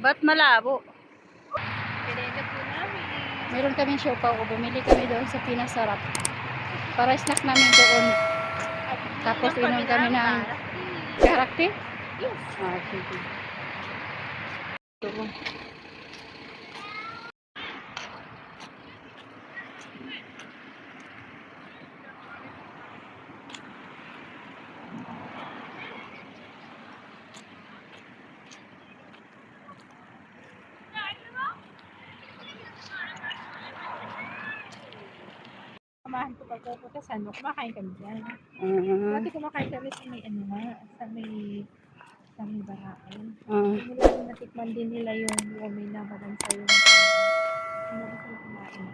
Ba't malabo? Pinenda po namin. Meron kaming siopaw. Bumili kami doon sa Pinasarap. Para snack namin doon. Tapos inom kami ng karakter. Yes. Ah, sige. Ito. Samahan ko pagpupunta sa ano, kumakain kami dyan. Ah, Dati kumakain kami sa may ano nga, sa may Barao. ah. Mula nung natikman din nila yung may nababansa yung ano ba sila kumain.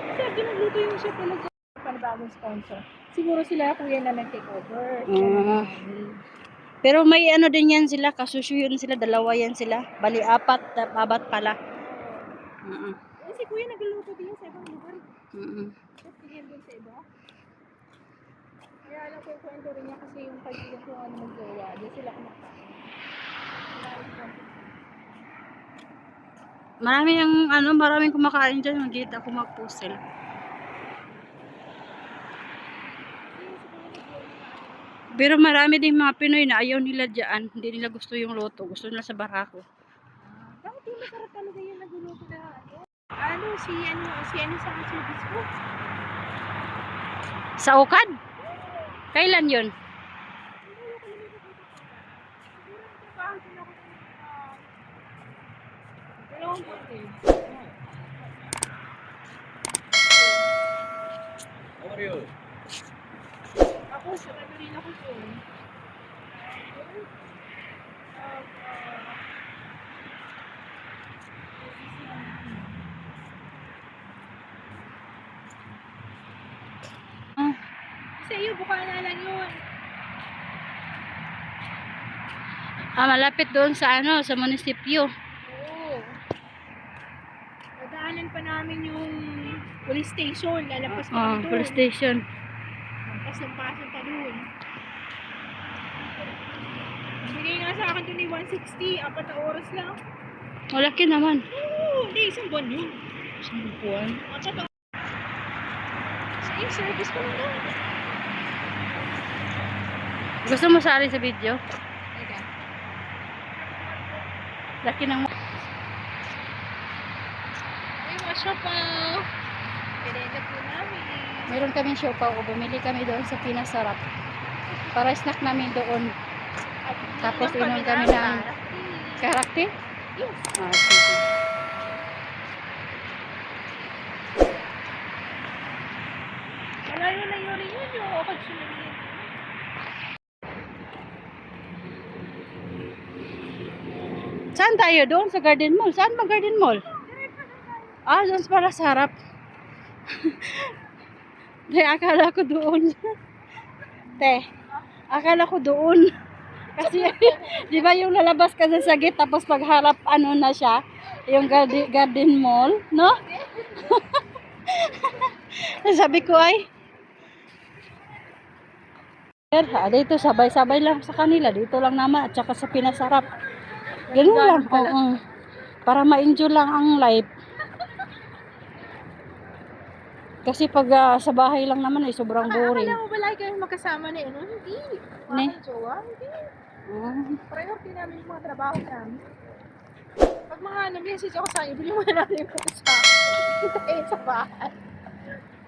Kasi ginagluto yung chef nila dyan. Panibagong sponsor. Siguro sila kuya na nag-take over. Pero may ano din yan sila, kasusyo yun sila, dalawa yan sila. Bali, abat pala. Si kuya nagluluto din sa ibang lugar. Tapos tingin din sa iba. Kaya alam ko yung kwento rin niya kasi yung pagkikin ko ano mag-jowa. Doon sila kumakain. Maraming kumakain dyan. Magkita ako mag-puzzle. Pero marami din mga Pinoy na ayaw nila dyan. Hindi nila gusto yung loto. Gusto nila sa barako. Bakit yung masarap talaga yung nagluluto na ano? Si ano sa service ko? Sa Ukad? Kailan yun? How are you? Ako, sa rin ako doon. Sa iyo, buka na lang yun. Malapit doon sa sa munisipyo. Oo. Dadaanan pa namin yung police station. Lalapas pa kami doon. Police station. Pasan pa doon. Bigay nga sa akin doon ni 160. 4 na oras lang. Malaki naman. Oo, hindi. Isang buwan yun. Isang buwan. 4 na sa iyo, service ko lang. Gusto mo sali sa video? Teka. Laki ng... Ay, masyapaw. Pinenda po namin. Meron kaming siopaw. Bumili kami doon sa Pinasarap. Para snack namin doon. Tapos inom kami ng karakter. Yes. Ah, sige. Malayo na yun yung opportunity. Saan tayo? Doon sa Garden Mall. Saan ba Garden Mall? Doon para sa harap. Akala ko doon. Akala ko doon. Kasi, di ba yung lalabas ka sa gate, tapos pagharap, na siya, yung Garden Mall, no? Sabi ko dito sabay-sabay lang sa kanila, dito lang naman, at saka sa Pinasarap. Ganun lang, oo. Para ma-enjoy lang ang life. Kasi pag sa bahay lang naman sobrang boring. Akala mo ba lagi kayong magkasama na yun? Hindi. Ne? Jowa? Hindi. Priority namin yung mga trabaho namin. Pag mga message ako sa inyo, bilhin mo na natin yung pusa. Hintayin sa bahay.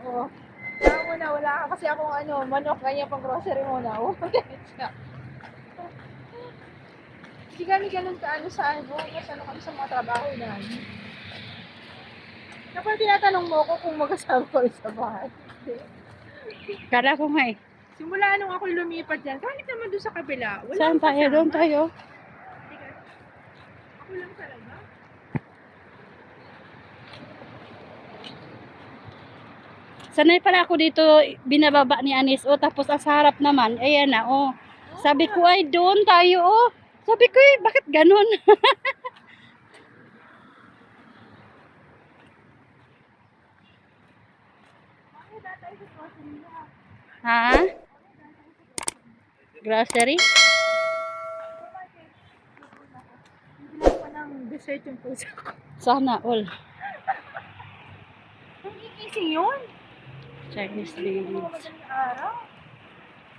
Oo. Kaya muna, wala ka kasi akong manok, ganyan pang grocery muna. Hindi kami ganun ka sa kami sa mga trabaho namin. Kapag tinatanong mo ko kung magkasama ko sa bahay. Kala ko nga Simula nung ako lumipat dyan, kahit naman doon sa kabila, wala Saan akong tayo? kasama. Doon tayo. Ako lang talaga. Sanay pala ako dito, binababa ni Anis. Tapos sa harap naman, ayan na, Sabi ko, doon tayo, Sabi ko, bakit ganun? Ha? Grocery? sweet yung puso ko. Sana all. Hindi gising yun. Chinese Hindi ladies. mo madaling araw.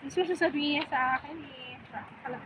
Gusto sasabihin niya sa akin eh. Kalap.